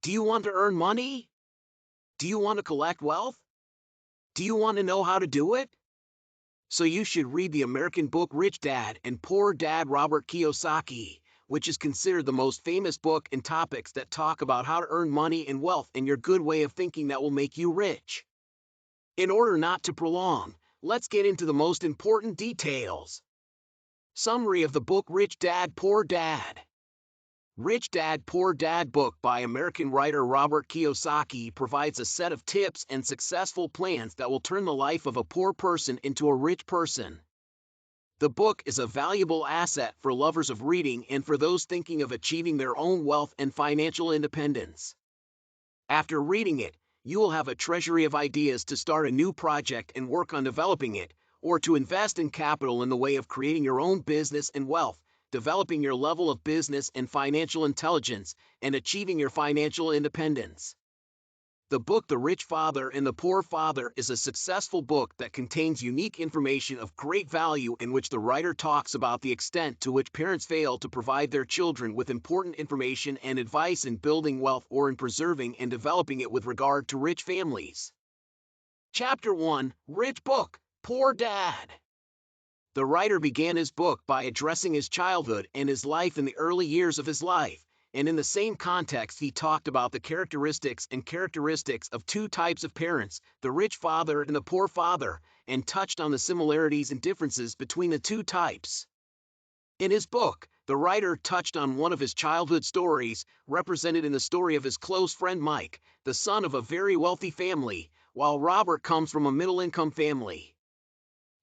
Do you want to earn money? Do you want to collect wealth? Do you want to know how to do it? So you should read the American book Rich Dad and Poor Dad Robert Kiyosaki, which is considered the most famous book in topics that talk about how to earn money and wealth and your good way of thinking that will make you rich. In order not to prolong, let's get into the most important details. Summary of the book Rich Dad Poor Dad. Rich Dad Poor Dad book by American writer Robert Kiyosaki provides a set of tips and successful plans that will turn the life of a poor person into a rich person. The book is a valuable asset for lovers of reading and for those thinking of achieving their own wealth and financial independence. After reading it, you will have a treasury of ideas to start a new project and work on developing it, or to invest in capital in the way of creating your own business and wealth, developing your level of business and financial intelligence, and achieving your financial independence. The book The Rich Father and the Poor Father is a successful book that contains unique information of great value in which the writer talks about the extent to which parents fail to provide their children with important information and advice in building wealth or in preserving and developing it with regard to rich families. Chapter 1: Rich Book, Poor Dad. The writer began his book by addressing his childhood and his life in the early years of his life, and in the same context he talked about the characteristics of two types of parents, the rich father and the poor father, and touched on the similarities and differences between the two types. In his book, the writer touched on one of his childhood stories, represented in the story of his close friend Mike, the son of a very wealthy family, while Robert comes from a middle-income family.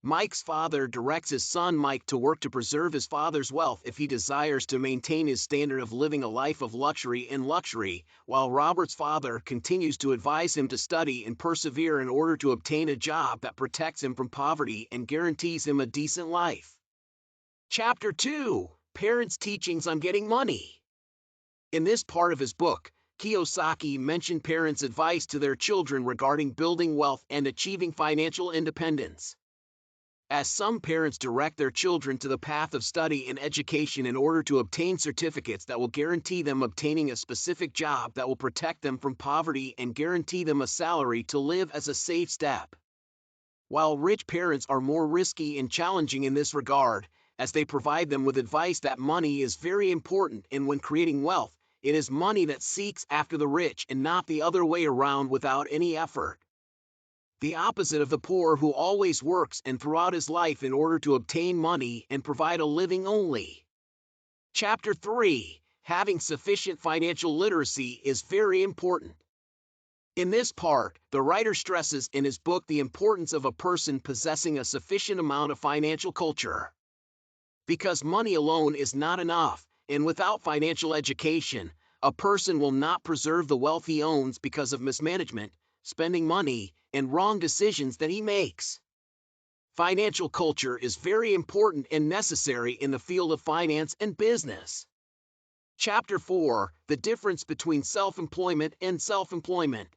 Mike's father directs his son Mike to work to preserve his father's wealth if he desires to maintain his standard of living a life of luxury, while Robert's father continues to advise him to study and persevere in order to obtain a job that protects him from poverty and guarantees him a decent life. Chapter 2: Parents' Teachings on Getting Money. In this part of his book, Kiyosaki mentioned parents' advice to their children regarding building wealth and achieving financial independence. As some parents direct their children to the path of study and education in order to obtain certificates that will guarantee them obtaining a specific job that will protect them from poverty and guarantee them a salary to live as a safe step. While rich parents are more risky and challenging in this regard, as they provide them with advice that money is very important and when creating wealth, it is money that seeks after the rich and not the other way around without any effort. The opposite of the poor who always works and throughout his life in order to obtain money and provide a living only. Chapter 3: Having sufficient financial literacy is very important. In this part, the writer stresses in his book the importance of a person possessing a sufficient amount of financial culture. Because money alone is not enough, and without financial education, a person will not preserve the wealth he owns because of mismanagement, spending money, and wrong decisions that he makes. Financial culture is very important and necessary in the field of finance and business. Chapter 4: The Difference Between Self-Employment and Self-Employment.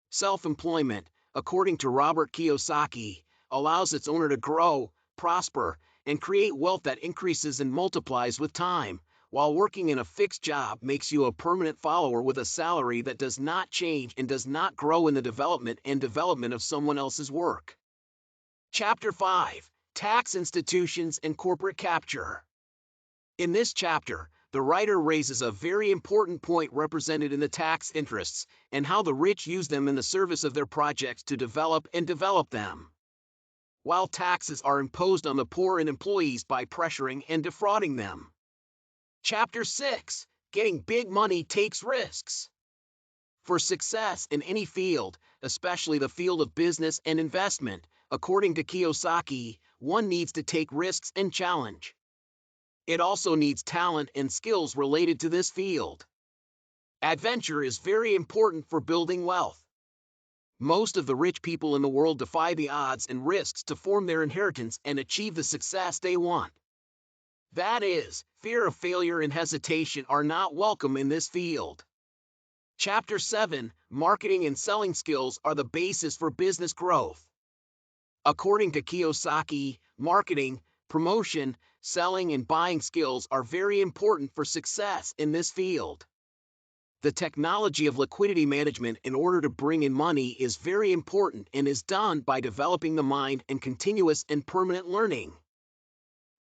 Self-employment, according to Robert Kiyosaki, allows its owner to grow, prosper, and create wealth that increases and multiplies with time, while working in a fixed job makes you a permanent follower with a salary that does not change and does not grow in the development of someone else's work. Chapter 5: Tax Institutions and Corporate Capture. In this chapter, the writer raises a very important point represented in the tax interests, and how the rich use them in the service of their projects to develop them. While taxes are imposed on the poor and employees by pressuring and defrauding them. Chapter 6: Getting Big Money Takes Risks. For success in any field, especially the field of business and investment, according to Kiyosaki, one needs to take risks and challenge. It also needs talent and skills related to this field. Adventure is very important for building wealth. Most of the rich people in the world defy the odds and risks to form their inheritance and achieve the success they want. That is, fear of failure and hesitation are not welcome in this field. Chapter 7: Marketing and selling skills are the basis for business growth. According to Kiyosaki, marketing, promotion, selling and buying skills are very important for success in this field. The technology of liquidity management in order to bring in money is very important and is done by developing the mind and continuous and permanent learning.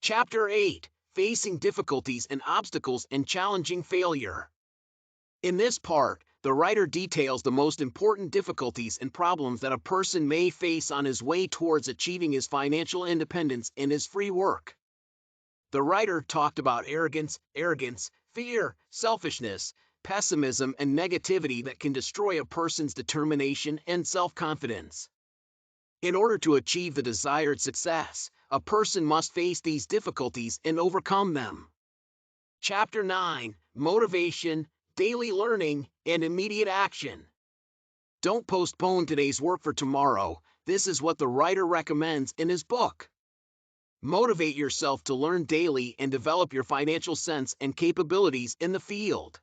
Chapter 8: Facing Difficulties and Obstacles and Challenging Failure. In this part, the writer details the most important difficulties and problems that a person may face on his way towards achieving his financial independence and his free work. The writer talked about arrogance, fear, selfishness, pessimism, and negativity that can destroy a person's determination and self-confidence. In order to achieve the desired success, a person must face these difficulties and overcome them. Chapter 9: Motivation, Daily Learning, and Immediate Action. Don't postpone today's work for tomorrow. This is what the writer recommends in his book. Motivate yourself to learn daily and develop your financial sense and capabilities in the field.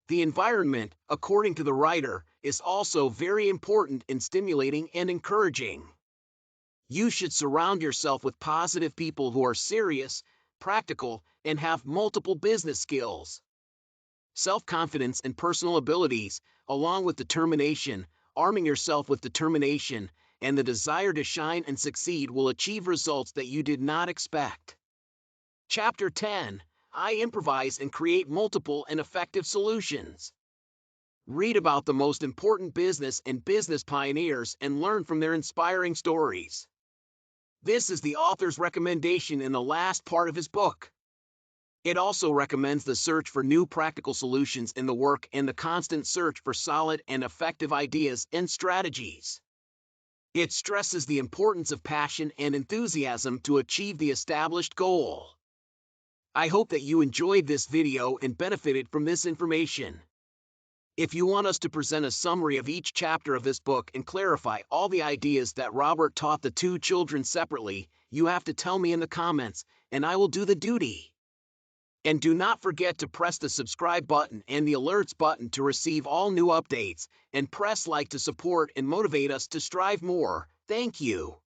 The environment, according to the writer, is also very important in stimulating and encouraging. You should surround yourself with positive people who are serious, practical, and have multiple business skills. Self-confidence and personal abilities, along with determination, arming yourself with determination, and the desire to shine and succeed will achieve results that you did not expect. Chapter 10: I improvise and create multiple and effective solutions. Read about the most important business and business pioneers and learn from their inspiring stories. This is the author's recommendation in the last part of his book. It also recommends the search for new practical solutions in the work and the constant search for solid and effective ideas and strategies. It stresses the importance of passion and enthusiasm to achieve the established goal. I hope that you enjoyed this video and benefited from this information. If you want us to present a summary of each chapter of this book and clarify all the ideas that Robert taught the two children separately, you have to tell me in the comments, and I will do the duty. And do not forget to press the subscribe button and the alerts button to receive all new updates, and press like to support and motivate us to strive more. Thank you.